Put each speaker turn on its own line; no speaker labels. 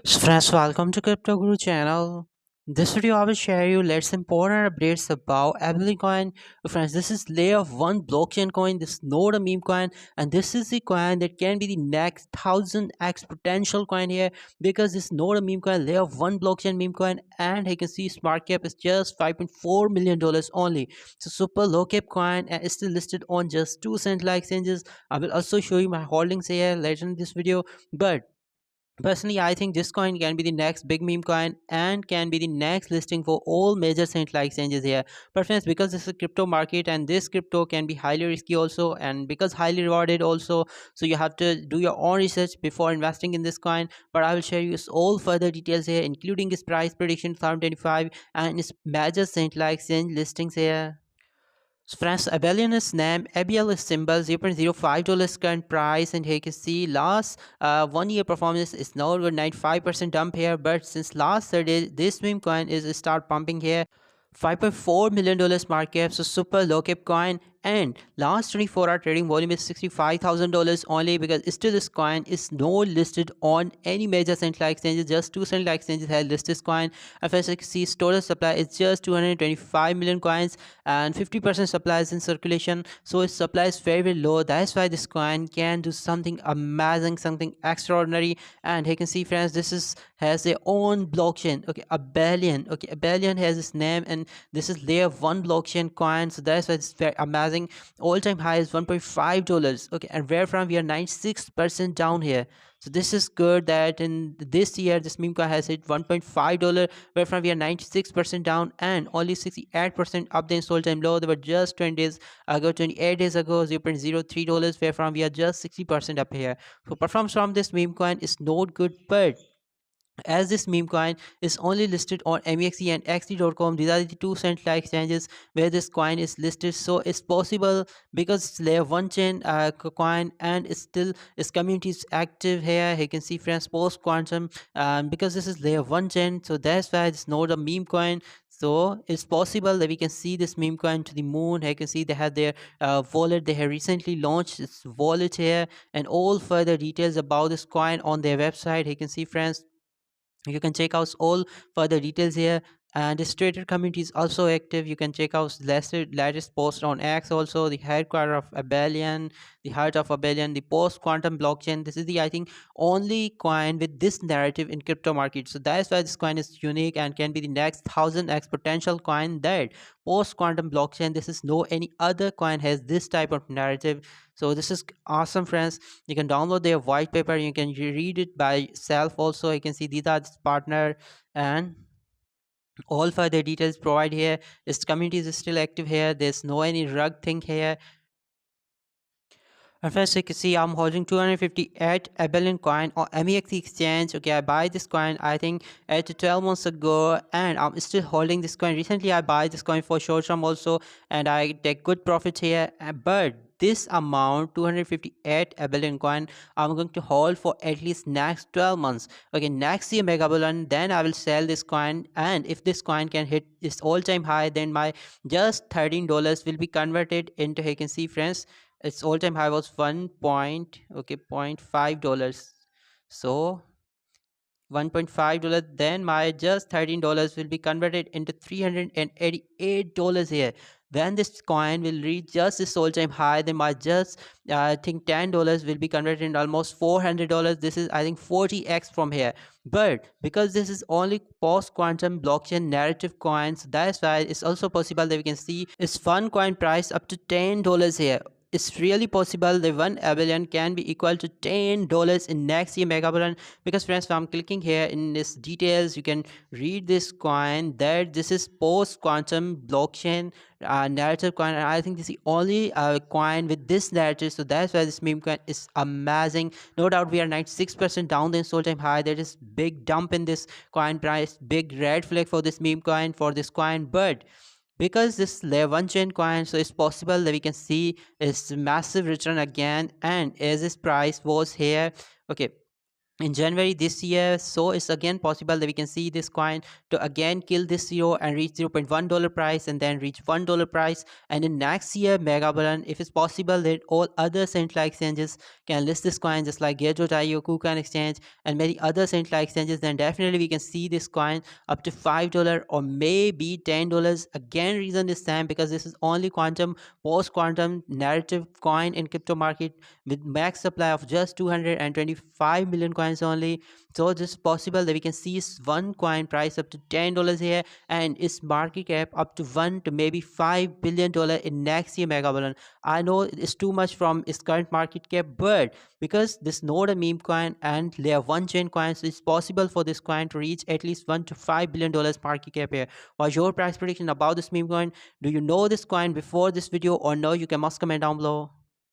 So friends, welcome to Crypto Guru channel. This video I will share you let's important updates about Abilene coin. Friends, this is layer of one blockchain coin. This is not a meme coin, and this is the coin that can be the next 1000x potential coin here because this is not a meme coin, layer of one blockchain meme coin, and you can see its market cap is just $5.4 million only. So super low cap coin and is still listed on just 2 cent like exchanges. I will also show you my holdings here later in this video, but personally, I think this coin can be the next big meme coin and can be the next listing for all major central exchanges here. But friends, because this is a crypto market and this crypto can be highly risky also, and because highly rewarded also, so you have to do your own research before investing in this coin. But I will share you all further details here, including its price prediction 2025 and its major central exchange listings here. So friends, Abelian is name, ABL is symbol, $0.05 current price, and here you can see last 1 year performance is now good 95% dump here, but since last 30 this meme coin is start pumping here. $5.4 million market cap, so super low cap coin, and last 24-hour trading volume is $65,000 only because still this coin is not listed on any major central exchanges. Just two central exchanges have listed this coin. As you can see, total supply is just 225 million coins and 50% supply is in circulation, so its supply is very low. That's why this coin can do something amazing, something extraordinary. And you can see friends, this is has their own blockchain. Okay, Abelian. Okay, Abelian has its name, and this is layer one blockchain coin, so that's why it's very amazing. All-time high is $1.5. Okay, and where from we are 96% down here. So this is good that in this year this meme coin has hit $1.5, where from we are 96% down and only 68% up the install time low. They were just 20 days ago, 28 days ago, $0.03, where from we are just 60% up here. So performance from this meme coin is not good, but as this meme coin is only listed on MEXC and XD.com, these are the two central exchanges where this coin is listed. So it's possible because it's layer one chain coin, and it's still its community is active here. You can see friends post quantum, because this is layer one chain, so that's why it's not a meme coin. So it's possible that we can see this meme coin to the moon. You can see they have their wallet. They have recently launched this wallet here, and all further details about this coin on their website. You can see friends, you can check out all further details here, and the Strater community is also active. You can check out latest post on X, also the headquarter of Abelian, the heart of Abelian, the post quantum blockchain. This is the, I think, only coin with this narrative in crypto market, so that's why this coin is unique and can be the next 1000x potential coin. That post quantum blockchain, this is no any other coin has this type of narrative. So this is awesome friends. You can download their white paper, you can read it by self also. You can see these are this partner, and all further details provide here. This community is still active here, there's no any rug thing here. And first you can see I'm holding 258 Abelian coin on MEX exchange. Okay, I buy this coin I think at 12 months ago, and I'm still holding this coin. Recently I buy this coin for short term also, and I take good profit here. But this amount 258 Abelian coin I'm going to hold for at least next 12 months. Okay, next year mega balloon, then I will sell this coin, and if this coin can hit its all-time high, then my just $13 will be converted into, you can see friends, its all-time high was 1 point, okay, $0.5. So $1.5, then my just $13 will be converted into $388 here. When this coin will reach just this all-time high, then my just I think $10 will be converted into almost $400. This is I think 40x from here. But because this is only post quantum blockchain narrative coins, that's why it's also possible that we can see its one coin price up to $10 here. It's really possible the one Abelian can be equal to $10 in next year mega balloon. Because friends, if I'm clicking here in this details, you can read this coin that this is post quantum blockchain narrative coin, and I think this is the only coin with this narrative. So that's why this meme coin is amazing. No doubt we are 96% down the install time high. There is big dump in this coin price, big red flag for this meme coin, for this coin. But because this layer one chain coin, so it's possible that we can see its massive return again. And as this price was here, okay, in January this year. So it's again possible that we can see this coin to again kill this zero and reach $0.1 price and then reach $1 price. And in next year mega burn, if it's possible that all other central exchanges can list this coin just like Gate.io, KuCoin Exchange, and many other central exchanges, then definitely we can see this coin up to $5 or maybe $10. Again, reason is same, because this is only quantum post quantum narrative coin in crypto market with max supply of just 225 million coins only. So it's possible that we can see one coin price up to $10 here, and its market cap up to 1 to maybe $5 billion in next year mega balloon. I know it's too much from its current market cap, but because this node a meme coin and layer 1 chain coins, it's possible for this coin to reach at least 1 to $5 billion market cap here. What's your price prediction about this meme coin? Do you know this coin before this video or no? You can must comment down below.